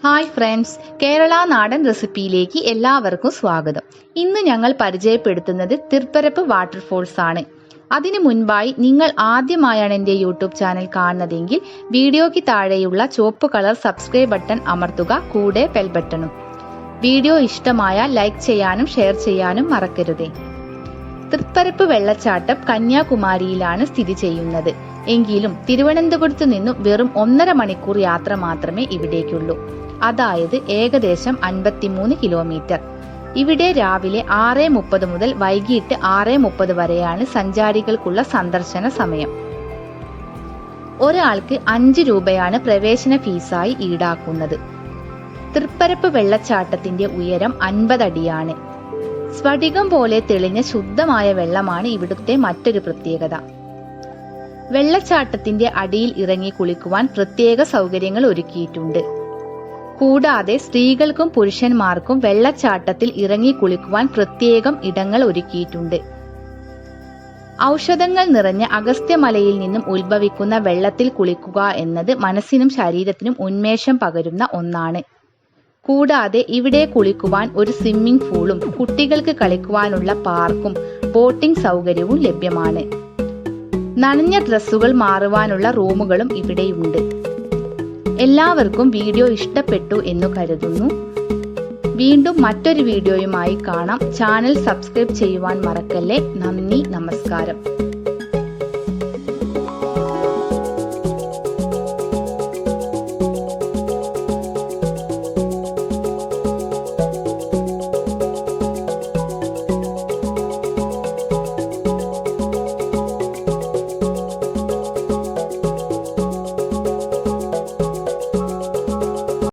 Hi friends, Kerala നാടൻ റെസിപ്പിയിലേക്ക് എല്ലാവർക്കും സ്വാഗതം. ഇന്ന് ഞങ്ങൾ പരിചയപ്പെടുത്തുന്നത് തിർപ്പരപ്പ് വാട്ടർഫോൾസ് ആണ്. അതിനു മുൻപായി നിങ്ങൾ ആദ്യമായാണ് എൻ്റെ യൂട്യൂബ് ചാനൽ കാണുന്നതെങ്കിൽ വീഡിയോയ്ക്ക് താഴെയുള്ള ചുവപ്പ് കളർ സബ്സ്ക്രൈബ് ബട്ടൺ അമർത്തുക, കൂടെ ബെൽ ബട്ടണും. വീഡിയോ ഇഷ്ടമായാൽ ലൈക്ക് ചെയ്യാനും ഷെയർ ചെയ്യാനും മറക്കരുതേ. തൃപ്പരപ്പ് വെള്ളച്ചാട്ടം കന്യാകുമാരിയിലാണ് സ്ഥിതി ചെയ്യുന്നത്. എങ്കിലും തിരുവനന്തപുരത്ത് നിന്നും വെറും 1.5 മണിക്കൂർ യാത്ര മാത്രമേ ഇവിടേക്കുള്ളൂ. അതായത് ഏകദേശം 53 കിലോമീറ്റർ. ഇവിടെ രാവിലെ 6:30 മുതൽ വൈകിട്ട് 6:30 വരെയാണ് സഞ്ചാരികൾക്കുള്ള സന്ദർശന സമയം. ഒരാൾക്ക് 5 രൂപയാണ് പ്രവേശന ഫീസായി ഈടാക്കുന്നത്. തൃപ്പരപ്പ് വെള്ളച്ചാട്ടത്തിന്റെ ഉയരം 50 അടിയാണ്. സ്ഫടികം പോലെ തെളിഞ്ഞ ശുദ്ധമായ വെള്ളമാണ് ഇവിടുത്തെ മറ്റൊരു പ്രത്യേകത. വെള്ളച്ചാട്ടത്തിന്റെ അടിയിൽ ഇറങ്ങി കുളിക്കുവാൻ പ്രത്യേക സൗകര്യങ്ങൾ ഒരുക്കിയിട്ടുണ്ട്. കൂടാതെ സ്ത്രീകൾക്കും പുരുഷന്മാർക്കും വെള്ളച്ചാട്ടത്തിൽ ഇറങ്ങി കുളിക്കുവാൻ പ്രത്യേകം ഇടങ്ങൾ ഒരുക്കിയിട്ടുണ്ട്. ഔഷധങ്ങൾ നിറഞ്ഞ അഗസ്ത്യമലയിൽ നിന്നും ഉത്ഭവിക്കുന്ന വെള്ളത്തിൽ കുളിക്കുക എന്നത് മനസ്സിനും ശരീരത്തിനും ഉന്മേഷം പകരുന്ന ഒന്നാണ്. കൂടാതെ ഇവിടെ കുളിക്കുവാൻ ഒരു സ്വിമ്മിംഗ് പൂളും കുട്ടികൾക്ക് കളിക്കുവാനുള്ള പാർക്കും ബോട്ടിംഗ് സൗകര്യവും ലഭ്യമാണ്. നനഞ്ഞ ഡ്രസ്സുകൾ മാറുവാനുള്ള റൂമുകളും ഇവിടെയുണ്ട്. എല്ലാവർക്കും വീഡിയോ ഇഷ്ടപ്പെട്ടു എന്ന് കരുതുന്നു. വീണ്ടും മറ്റൊരു വീഡിയോയുമായി കാണാം. ചാനൽ സബ്സ്ക്രൈബ് ചെയ്യുവാൻ മറക്കല്ലേ. നന്ദി, നമസ്കാരം.